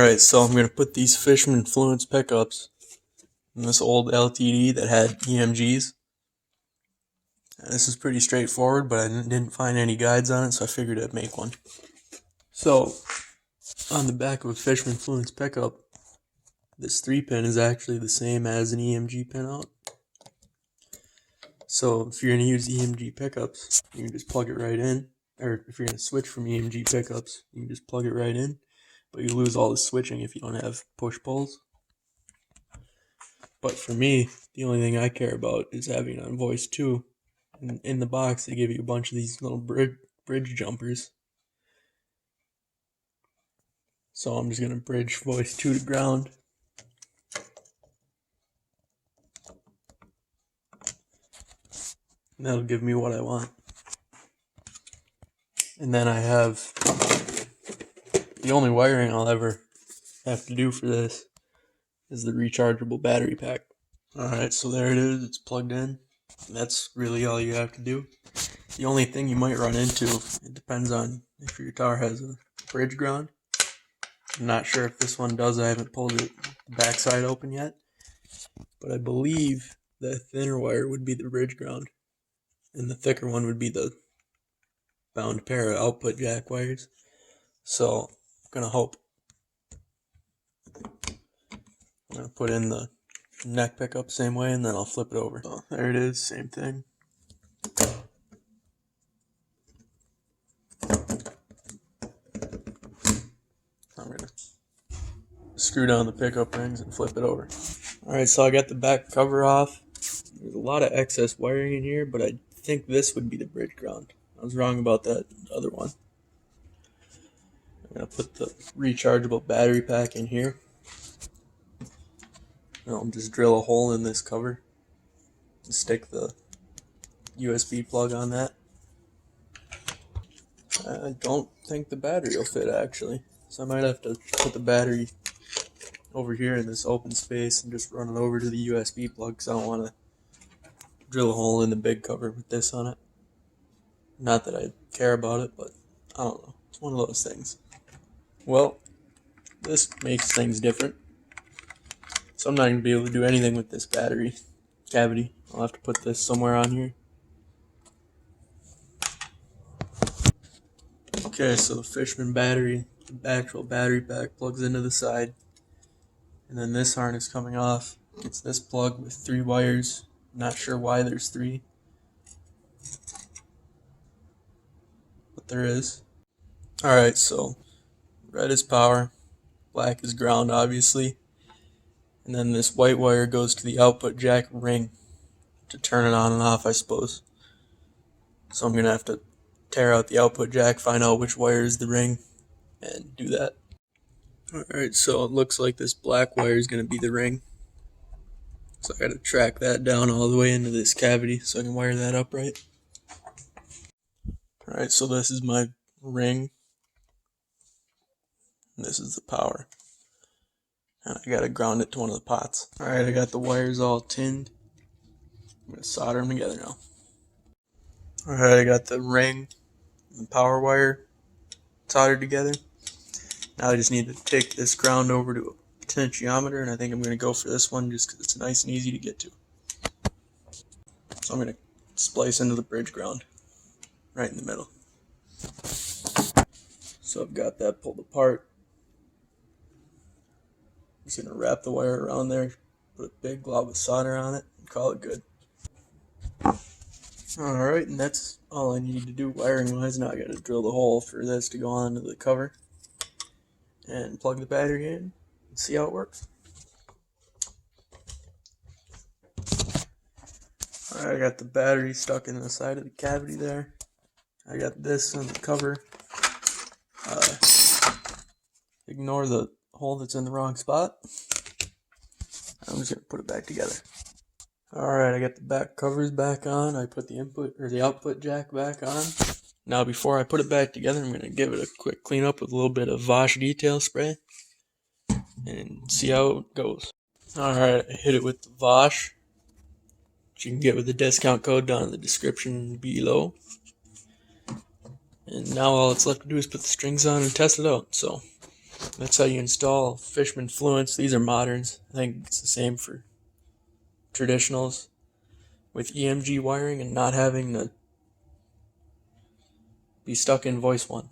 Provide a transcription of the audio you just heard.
Alright, so I'm going to put these Fishman Fluence pickups in this old LTD that had EMGs. And this is pretty straightforward, but I didn't find any guides on it, so I figured I'd make one. So, on the back of a Fishman Fluence pickup, this 3-pin is actually the same as an EMG pinout. So if you're going to use EMG pickups, you can just plug it right in. Or if you're going to switch from EMG pickups, you can just plug it right in. But you lose all the switching if you don't have push-pulls. But for me, the only thing I care about is having it on voice 2. And in the box, they give you a bunch of these little bridge jumpers. So I'm just going to bridge voice 2 to ground. And that'll give me what I want. And then I have the only wiring I'll ever have to do for this is the rechargeable battery pack. Alright, so there it is, it's plugged in. And that's really all you have to do. The only thing you might run into, it depends on if your guitar has a bridge ground. I'm not sure if this one does, I haven't pulled the backside open yet. But I believe the thinner wire would be the bridge ground. And the thicker one would be the bound pair of output jack wires. So, I'm going to hope. I'm going to put in the neck pickup same way, and then I'll flip it over. So, there it is, same thing. I'm going to screw down the pickup rings and flip it over. Alright, so I got the back cover off. There's a lot of excess wiring in here, but I think this would be the bridge ground. I was wrong about that other one. I'm going to put the rechargeable battery pack in here. And I'll just drill a hole in this cover and stick the USB plug on that. I don't think the battery will fit actually, so I might have to put the battery over here in this open space and just run it over to the USB plug because I don't want to drill a hole in the big cover with this on it. Not that I care about it, but I don't know. It's one of those things. Well, this makes things different. So I'm not going to be able to do anything with this battery cavity. I'll have to put this somewhere on here. Okay, so the Fishman battery, the actual battery pack plugs into the side. And then this harness coming off, it's this plug with 3 wires. I'm not sure why there's 3. But there is. Alright, so red is power, black is ground obviously. And then this white wire goes to the output jack ring to turn it on and off, I suppose. So I'm going to have to tear out the output jack, find out which wire is the ring, and do that. Alright, so it looks like this black wire is going to be the ring. So I got to track that down all the way into this cavity so I can wire that up right. Alright, so this is my ring. And this is the power. And I gotta ground it to one of the pots. Alright, I got the wires all tinned. I'm gonna solder them together now. Alright, I got the ring and the power wire soldered together. Now I just need to take this ground over to a potentiometer, and I think I'm gonna go for this one just because it's nice and easy to get to. So I'm gonna splice into the bridge ground right in the middle. So I've got that pulled apart. I'm just going to wrap the wire around there, put a big glob of solder on it, and call it good. Alright, and that's all I need to do wiring wise. Now I got to drill the hole for this to go onto the cover and plug the battery in and see how it works. Alright, I got the battery stuck in the side of the cavity there. I got this on the cover. Ignore the hole that's in the wrong spot. I'm just going to put it back together. Alright, I got the back covers back on. I put the input or the output jack back on. Now before I put it back together, I'm going to give it a quick clean up with a little bit of Vosh detail spray and see how it goes. Alright, I hit it with the Vosh, which you can get with the discount code down in the description below. And now all it's left to do is put the strings on and test it out. So That's how you install Fishman Fluence. These are moderns. I think it's the same for traditionals with EMG wiring and not having to be stuck in voice one.